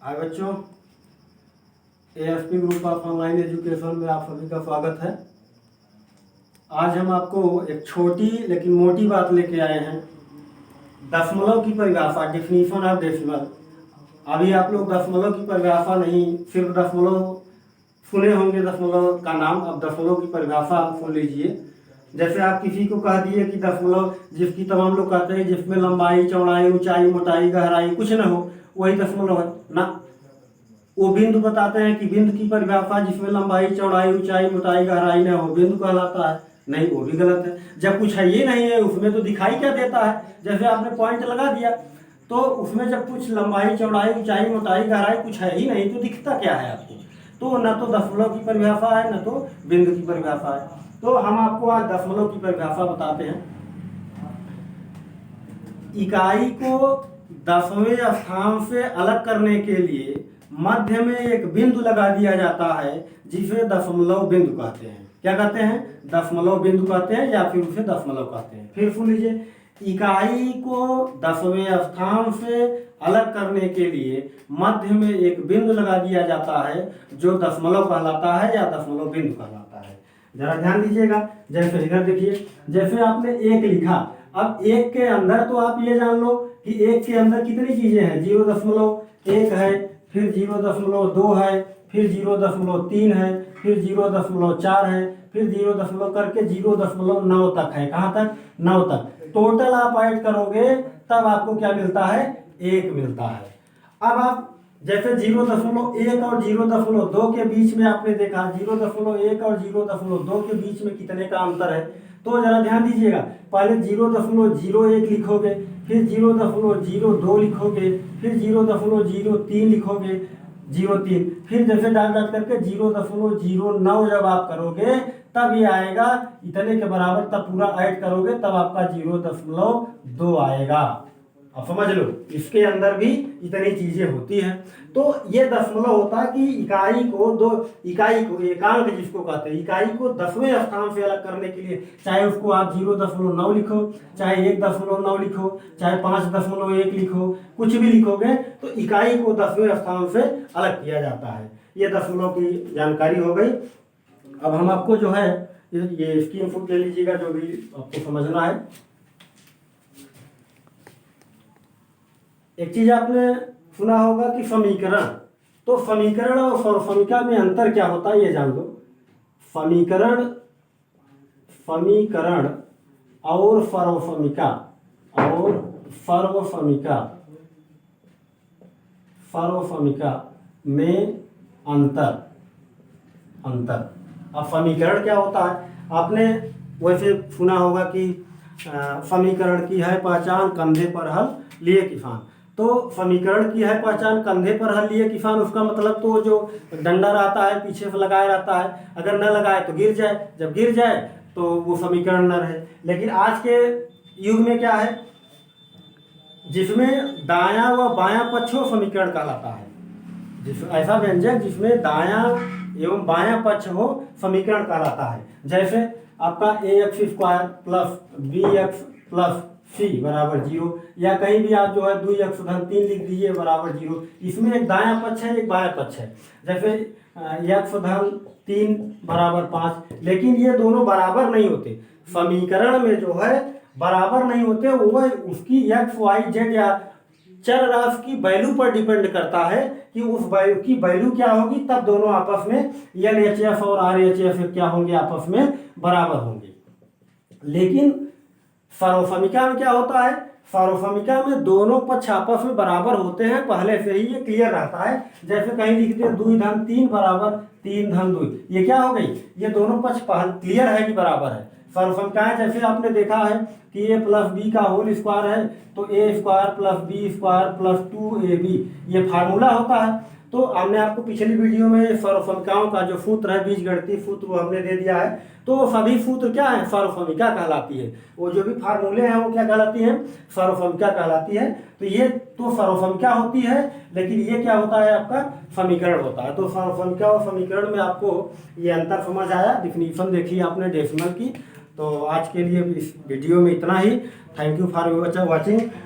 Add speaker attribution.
Speaker 1: हाय बच्चों, AFP group of online education में आप सभी का स्वागत है। आज हम आपको एक छोटी लेकिन मोटी बात लेके आए हैं। दशमलव की परिभाषा, डिफिनीशन ऑफ डेसिमल। अभी आप लोग दशमलव की परिभाषा नहीं, सिर्फ दशमलव सुने होंगे, दशमलव का नाम। अब दशमलव की परिभाषा सुन लीजिए। जैसे आप किसी को कह दिए कि दशमलव, जिसकी तमाम लोग कहते हैं जिसमें लंबाई, चौड़ाई, ऊंचाई, मोटाई, गहराई कुछ न हो, वही दशमलव है ना। वो बिंदु बताते हैं कि बिंदु की परिभाषा जिसमें लंबाई, चौड़ाई, ऊंचाई, मोटाई, गहराई न हो, बिंदु कहलाता है। नहीं, वो भी गलत है। जब कुछ है ही नहीं है उसमें तो दिखाई क्या देता है। जैसे आपने पॉइंट लगा दिया तो उसमें जब कुछ लंबाई, चौड़ाई, ऊंचाई, मोटाई, गहराई कुछ है ही नहीं तो दिखता क्या है आपको। तो न तो दशमलव की परिभाषा है, न तो बिंदु की परिभाषा है। तो हम आपको आज दशमलव की परिभाषा बताते हैं। इकाई को 10वें स्थान से अलग करने के लिए मध्य में एक बिंदु लगा दिया जाता है जिसे दशमलव बिंदु कहते हैं। क्या कहते हैं? दशमलव बिंदु कहते हैं या फिर उसे दशमलव कहते हैं। फिर सुन लीजिए, इकाई को 10वें स्थान से अलग करने के लिए मध्य में एक बिंदु लगा दिया जाता है जो दशमलव कहलाता है या दशमलव बिंदु कहलाता है। जरा ध्यान दीजिएगा। जैसे इधर देखिए, जैसे आपने एक लिखा, अब एक के अंदर तो आप ये जान लो कि एक के अंदर कितनी चीजें हैं। 0.1 है, फिर 0.2 है, फिर 0.3 है, फिर 0.4 है, फिर 0 करके 0.9 तक है। कहाँ तक? 9 तक। टोटल आप ऐड करोगे तब आपको क्या मिलता है? 1 मिलता है। अब आप जैसे 0.1 और 0.2 के बीच में आपने देखा, 0.1 और 0.2 के बीच में कितने का अंतर है। तो जरा ध्यान दीजिएगा, पहले 0.01 लिखोगे, फिर 0.02 लिखोगे, फिर 0.03 लिखोगे, 0.3, फिर जैसे डाल डाल करके 0.09 जब आप करोगे तब ये आएगा इतने के बराबर। तब पूरा ऐड करोगे तब आपका 0.2 आएगा। अब समझ लो, इसके अंदर भी इतनी चीजें होती हैं। तो ये दशमलव होता है कि इकाई को एकांक जिसको कहते हैं, इकाई को 10वें स्थान से अलग करने के लिए, चाहे उसको आप 0.9 लिखो, चाहे 1.9 लिखो, चाहे 5.1 लिखो, कुछ भी लिखोगे तो इकाई को 10वें स्थान से अलग किया जाता है। ये दशमलव की जानकारी हो गई। अब हम आपको जो है ये इसकी इनपुट ले लीजिएगा, जो भी आपको समझना है। एक चीज आपने सुना होगा कि समीकरण, तो समीकरण और सर्वसमीका में अंतर क्या होता है ये जान लो। समीकरण और सर्वसमीका में अंतर। अब समीकरण क्या होता है? आपने वैसे सुना होगा कि समीकरण की है पहचान, कंधे पर हल लिए किसान। तो समीकरण की है पहचान, कंधे पर हल लिए किसान, उसका मतलब तो जो डंडा रहता है पीछे से लगाया रहता है, अगर न लगाए तो गिर जाए, जब गिर जाए तो वो समीकरण न रहे। लेकिन आज के युग में क्या है, जिसमें दायां व बायां पक्ष हो समीकरण कहलाता है। ऐसा व्यंजक जिसमें दायां एवं बायां पक्ष हो समीकरण कहलाता है। जैसे आपका ax² plus bx plus c बराबर 0, या कहीं भी आप जो है 2x-3 लिख दीजिए बराबर 0। इसमें एक दायां पक्ष है, एक बायां पक्ष है। जैसे x-3 बराबर 5, लेकिन ये दोनों बराबर नहीं होते। समीकरण में जो है बराबर नहीं होते, वो उसकी x, y, z या चर राशि की वैल्यू पर डिपेंड करता है कि उस वैल्यू की वैल्यू क्या होगी, तब दोनों आपस में LHS और RHS क्या होंगे, आपस में बराबर होंगे। लेकिन सर्वसमीका में क्या होता है? सर्वसमीका में दोनों पक्ष आपस में बराबर होते हैं, पहले से ही ये क्लियर रहता है। जैसे कहीं लिखते हैं 2-3 बराबर 3-2, ये क्या हो गई? ये दोनों पक्ष क्लियर है कि बराबर है। सर्वसमीकाएं जैसे आपने देखा है कि a प्लस बी का होल स्क्वायर है तो a² plus b² plus 2ab, ये फार्मूला होता है। तो हमने आपको पिछली वीडियो में सर्वसमीकाओं का जो सूत्र है, बीजगणितीय सूत्र, वो हमने दे दिया है। तो वो सभी सूत्र क्या है? सर्वसमीका कहलाती है। वो जो भी फार्मूले हैं वो क्या कहलाती हैं? सर्वसमीका कहलाती है। तो ये तो सर्वसमीका होती है, लेकिन ये क्या होता है? आपका समीकरण होता है। तो सर्वसमीका और समीकरण में आपको ये अंतर समझ आया। डिफिनीशन देखी आपने डेसिमल की। तो आज के लिए इस वीडियो में इतना ही। Thank you for watching.